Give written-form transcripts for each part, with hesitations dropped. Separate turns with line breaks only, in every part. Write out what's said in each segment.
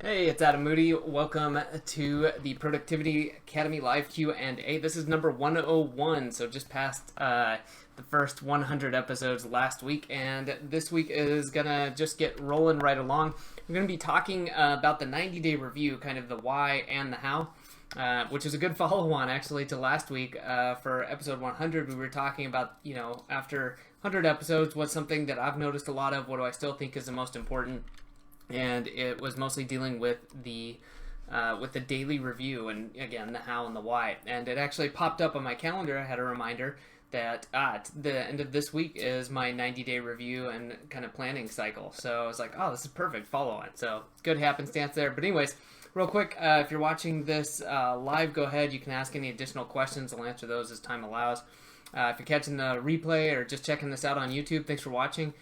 Hey, it's Adam Moody. Welcome to the Productivity Academy Live Q&A. This is number 101, so just past the first 100 episodes last week, and this week is gonna just get rolling right along. We're gonna be talking about the 90-day review, kind of the why and the how, which is a good follow-on actually to last week. For episode 100, we were talking about, after 100 episodes, what's something that I've noticed a lot of, what do I still think is the most important, and it was mostly dealing with the daily review, and again the how and the why. And it actually popped up on my calendar. I had a reminder that the end of this week is my 90-day review and kind of planning cycle. So I was like, oh, this is perfect follow on. So good happenstance there. But anyways, real quick, if you're watching this live, go ahead. You can ask any additional questions. I'll answer those as time allows. If you're catching the replay or just checking this out on YouTube, thanks for watching.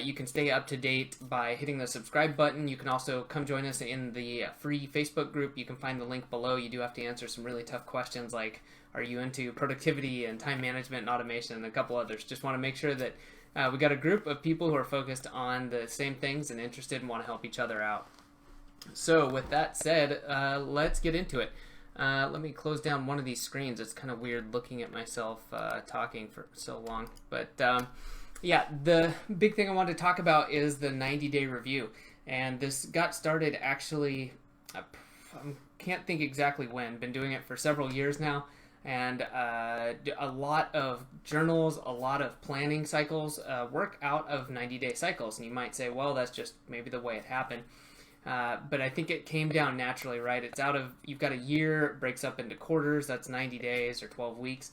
You can stay up to date by hitting the subscribe button. You can also come join us in the free Facebook group. You can find the link below. You do have to answer some really tough questions like, are you into productivity and time management and automation, and a couple others. Just want to make sure that we got a group of people who are focused on the same things and interested and want to help each other out. So with that said, let's get into it. Let me close down one of these screens. It's kind of weird looking at myself talking for so long, but yeah, the big thing I wanted to talk about is the 90-day review. And this got started actually, I can't think exactly when, been doing it for several years now. And a lot of journals, a lot of planning cycles work out of 90-day cycles. And you might say, well, that's just maybe the way it happened. But I think it came down naturally, right? It's out of, you've got a year, it breaks up into quarters, that's 90 days or 12 weeks.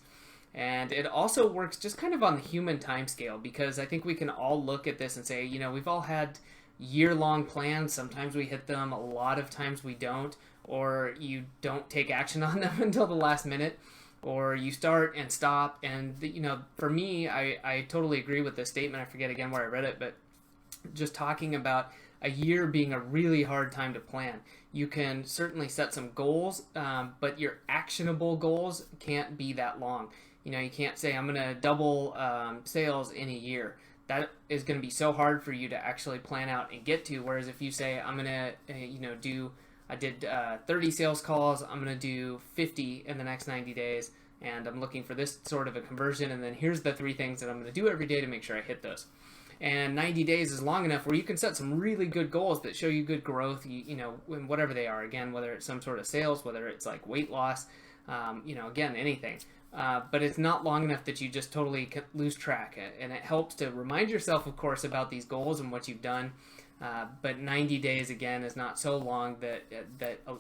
And it also works just kind of on the human time scale, because I think we can all look at this and say, we've all had year-long plans. Sometimes we hit them, a lot of times we don't, or you don't take action on them until the last minute, or you start and stop. And, for me, I totally agree with this statement. I forget again where I read it, but just talking about a year being a really hard time to plan. You can certainly set some goals, but your actionable goals can't be that long. You can't say, I'm going to double sales in a year. That is going to be so hard for you to actually plan out and get to. Whereas if you say, I'm going to, I did 30 sales calls, I'm going to do 50 in the next 90 days, and I'm looking for this sort of a conversion, and then here's the 3 things that I'm going to do every day to make sure I hit those. And 90 days is long enough where you can set some really good goals that show you good growth, in whatever they are. Again, whether it's some sort of sales, whether it's like weight loss, again, anything. But it's not long enough that you just totally lose track. And it helps to remind yourself, of course, about these goals and what you've done. But 90 days, again, is not so long that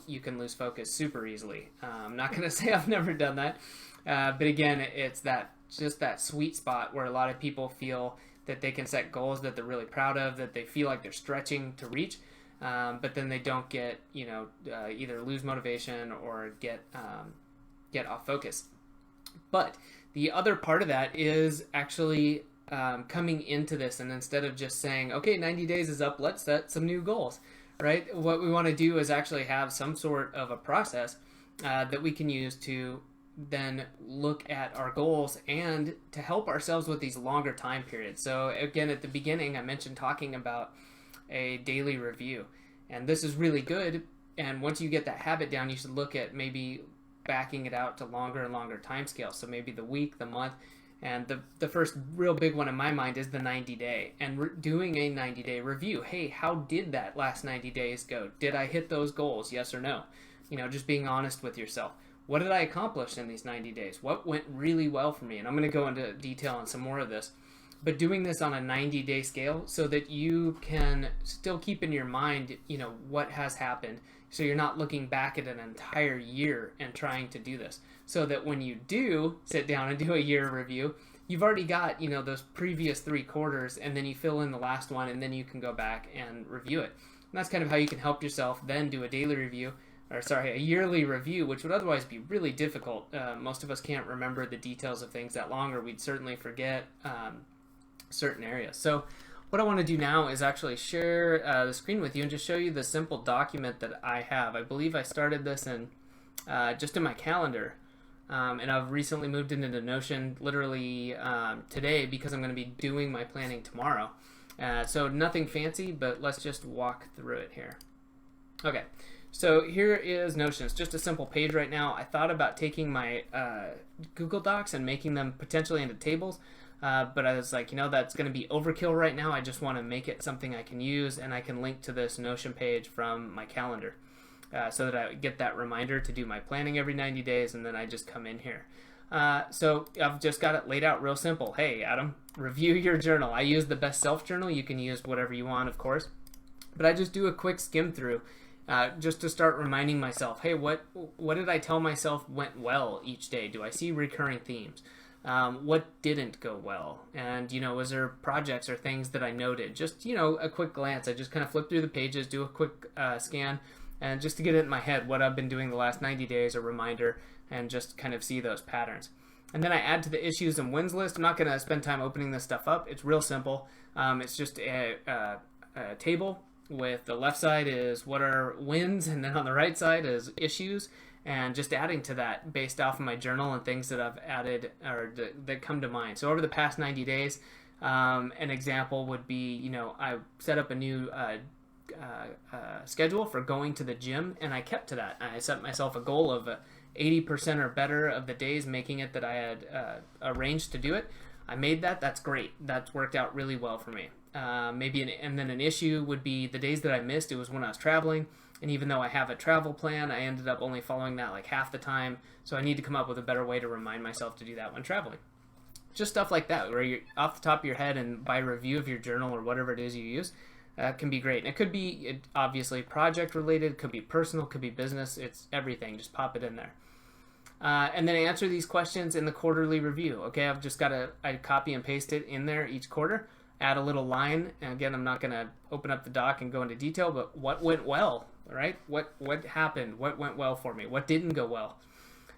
you can lose focus super easily. I'm not going to say I've never done that. But again, it's that sweet spot where a lot of people feel that they can set goals that they're really proud of, that they feel like they're stretching to reach. But then they don't get, either lose motivation or get off focus. But the other part of that is actually coming into this, and instead of just saying, okay, 90 days is up, let's set some new goals, right? What we want to do is actually have some sort of a process that we can use to then look at our goals and to help ourselves with these longer time periods. So again, at the beginning, I mentioned talking about a daily review, and this is really good. And once you get that habit down, you should look at maybe backing it out to longer and longer time scales. So maybe the week, the month, and the first real big one in my mind is the 90-day, and doing a 90-day review. Hey, how did that last 90 days go? Did I hit those goals? Yes or no? Just being honest with yourself. What did I accomplish in these 90 days? What went really well for me? And I'm going to go into detail on some more of this. But doing this on a 90-day scale so that you can still keep in your mind, what has happened. So you're not looking back at an entire year and trying to do this. So that when you do sit down and do a year review, you've already got, those previous 3 quarters, and then you fill in the last one, and then you can go back and review it. And that's kind of how you can help yourself then do a yearly review, which would otherwise be really difficult. Most of us can't remember the details of things that long, or we'd certainly forget certain areas. So what I want to do now is actually share the screen with you and just show you the simple document that I have. I believe I started this in just in my calendar, and I've recently moved into Notion literally today because I'm going to be doing my planning tomorrow. So nothing fancy, but let's just walk through it here. Okay, so here is Notion. It's just a simple page right now. I thought about taking my Google Docs and making them potentially into tables, but I was like, that's going to be overkill right now. I just want to make it something I can use, and I can link to this Notion page from my calendar so that I get that reminder to do my planning every 90 days, and then I just come in here. So I've just got it laid out real simple. Hey, Adam, review your journal. I use the Best Self Journal. You can use whatever you want, of course, but I just do a quick skim through. Just to start reminding myself, hey, what did I tell myself went well each day? Do I see recurring themes? What didn't go well? And, was there projects or things that I noted? Just, a quick glance. I just kind of flip through the pages, do a quick scan, and just to get it in my head what I've been doing the last 90 days, a reminder, and just kind of see those patterns. And then I add to the issues and wins list. I'm not going to spend time opening this stuff up. It's real simple. It's just a table with the left side is what are wins, and then on the right side is issues, and just adding to that based off of my journal and things that I've added or that come to mind. So over the past 90 days, an example would be, I set up a new schedule for going to the gym, and I kept to that. I set myself a goal of 80% or better of the days making it that I had arranged to do it. I made that. That's great. That's worked out really well for me. And then an issue would be the days that I missed. It was when I was traveling, and even though I have a travel plan, I ended up only following that like half the time. So I need to come up with a better way to remind myself to do that when traveling. Just stuff like that, where you're off the top of your head and by review of your journal or whatever it is you use, can be great. And it could be obviously project related, could be personal, could be business. It's everything. Just pop it in there. And then answer these questions in the quarterly review. Okay, I've just got I copy and paste it in there each quarter. Add a little line, and again, I'm not going to open up the doc and go into detail, but what went well, right? What happened? What went well for me? What didn't go well?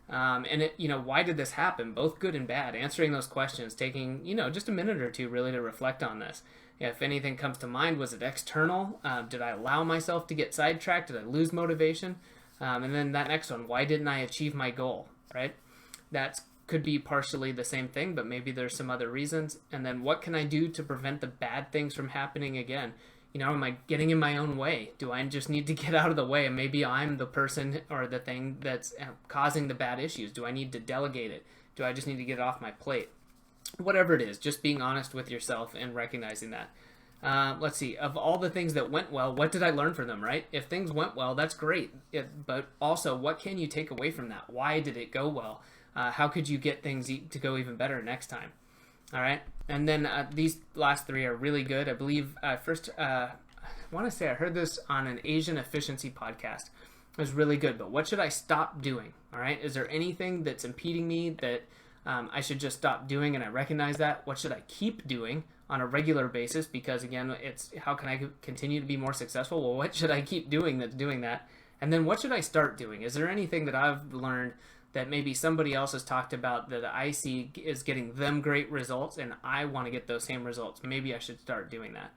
And why did this happen? Both good and bad. Answering those questions, taking, just a minute or two really to reflect on this. If anything comes to mind, was it external? Did I allow myself to get sidetracked? Did I lose motivation? And then that next one, why didn't I achieve my goal, right? That could be partially the same thing, but maybe there's some other reasons. And then what can I do to prevent the bad things from happening again? Am I getting in my own way? Do I just need to get out of the way? And maybe I'm the person or the thing that's causing the bad issues. Do I need to delegate it? Do I just need to get it off my plate? Whatever it is, just being honest with yourself and recognizing that. Let's see, of all the things that went well, what did I learn from them, right? If things went well, that's great. But also, what can you take away from that? Why did it go well? How could you get things to go even better next time? All right. And then these last three are really good. I believe first, I want to say I heard this on an Asian efficiency podcast. It was really good. But what should I stop doing? All right. Is there anything that's impeding me that I should just stop doing? And I recognize that. What should I keep doing on a regular basis? Because again, it's how can I continue to be more successful? Well, what should I keep doing that's doing that? And then what should I start doing? Is there anything that I've learned that maybe somebody else has talked about that I see is getting them great results and I want to get those same results? Maybe I should start doing that.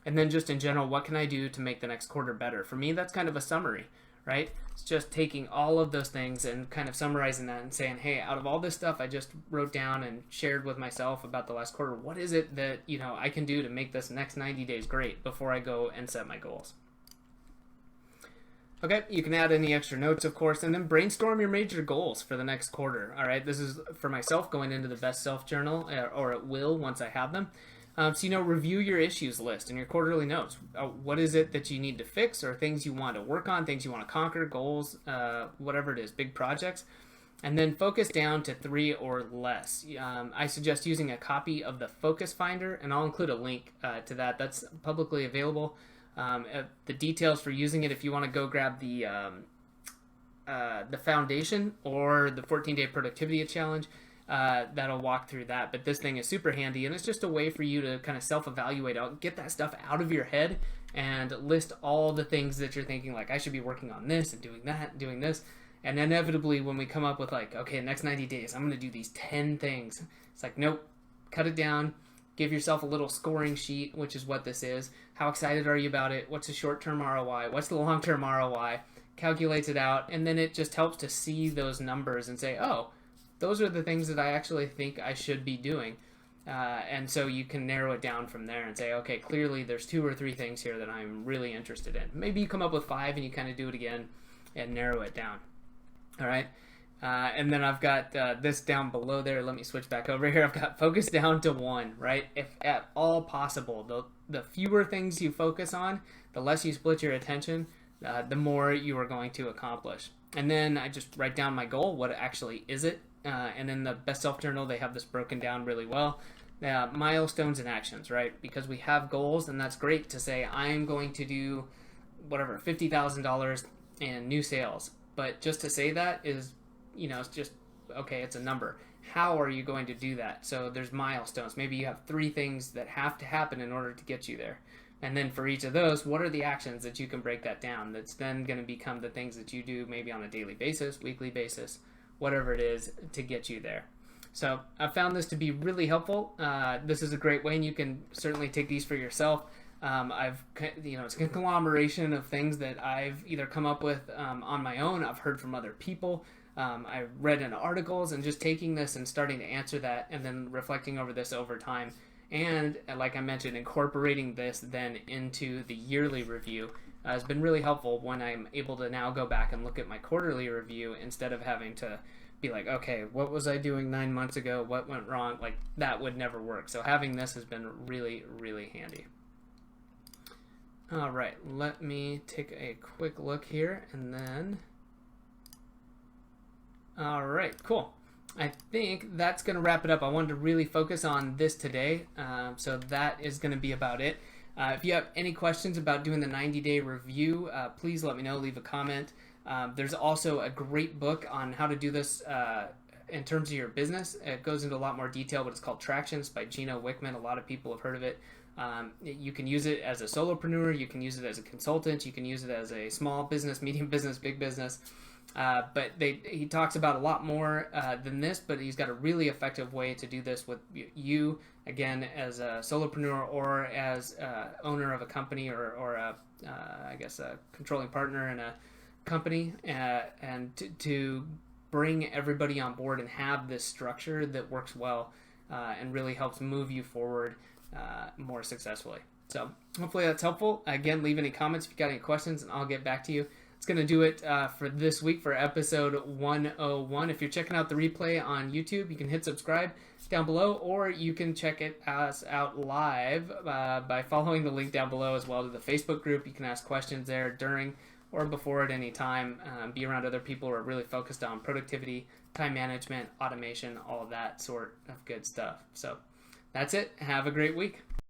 And then just in general, what can I do to make the next quarter better? For me, that's kind of a summary, right? It's just taking all of those things and kind of summarizing that and saying, hey, out of all this stuff I just wrote down and shared with myself about the last quarter, what is it that, I can do to make this next 90 days great before I go and set my goals? Okay, you can add any extra notes, of course, and then brainstorm your major goals for the next quarter. All right, this is for myself going into the Best Self Journal, or it will once I have them. So, review your issues list and your quarterly notes. What is it that you need to fix, or things you want to work on, things you want to conquer, goals, whatever it is, big projects. And then focus down to 3 or less. I suggest using a copy of the Focus Finder, and I'll include a link to that. That's publicly available. The details for using it, if you want to go grab the foundation or the 14-day productivity challenge, that'll walk through that. But this thing is super handy, and it's just a way for you to kind of self-evaluate, get that stuff out of your head and list all the things that you're thinking, like, I should be working on this and doing that and doing this. And inevitably, when we come up with like, okay, next 90 days, I'm going to do these 10 things. It's like, nope, cut it down. Give yourself a little scoring sheet, which is what this is. How excited are you about it? What's the short-term ROI? What's the long-term ROI? Calculates it out, and then it just helps to see those numbers and say, oh, those are the things that I actually think I should be doing. And so you can narrow it down from there and say, okay, clearly there's 2 or 3 things here that I'm really interested in. Maybe you come up with 5 and you kind of do it again and narrow it down. All right. And then I've got this down below there. Let me switch back over here. I've got focus down to 1, right? If at all possible, the fewer things you focus on, the less you split your attention, the more you are going to accomplish. And then I just write down my goal. What actually is it? And in the Best Self Journal, they have this broken down really well. Milestones and actions, right? Because we have goals, and that's great to say, I am going to do whatever, $50,000 in new sales. But just to say that is, it's just, okay, it's a number. How are you going to do that? So there's milestones. Maybe you have 3 things that have to happen in order to get you there. And then for each of those, what are the actions that you can break that down? That's then going to become the things that you do maybe on a daily basis, weekly basis, whatever it is to get you there. So I found this to be really helpful. This is a great way, and you can certainly take these for yourself. It's a conglomeration of things that I've either come up with on my own. I've heard from other people. I've read in articles, and just taking this and starting to answer that, and then reflecting over this over time. And like I mentioned, incorporating this then into the yearly review has been really helpful when I'm able to now go back and look at my quarterly review instead of having to be like, okay, what was I doing 9 months ago? What went wrong? Like, that would never work. So having this has been really, really handy. All right, let me take a quick look here and then... All right, cool. I think that's going to wrap it up. I wanted to really focus on this today, so that is going to be about it. If you have any questions about doing the 90-day review, please let me know. Leave a comment. There's also a great book on how to do this in terms of your business. It goes into a lot more detail, but it's called Tractions by Gino Wickman. A lot of people have heard of it. You can use it as a solopreneur. You can use it as a consultant. You can use it as a small business, medium business, big business. But he talks about a lot more than this, but he's got a really effective way to do this with you, again, as a solopreneur or as owner of a company or I guess a controlling partner in a company, and to bring everybody on board and have this structure that works well and really helps move you forward more successfully. So hopefully that's helpful. Again, leave any comments if you got any questions, and I'll get back to you. It's going to do it for this week for episode 101. If you're checking out the replay on YouTube, you can hit subscribe down below, or you can check us out live by following the link down below as well to the Facebook group. You can ask questions there during or before at any time. Be around other people who are really focused on productivity, time management, automation, all of that sort of good stuff. So that's it. Have a great week.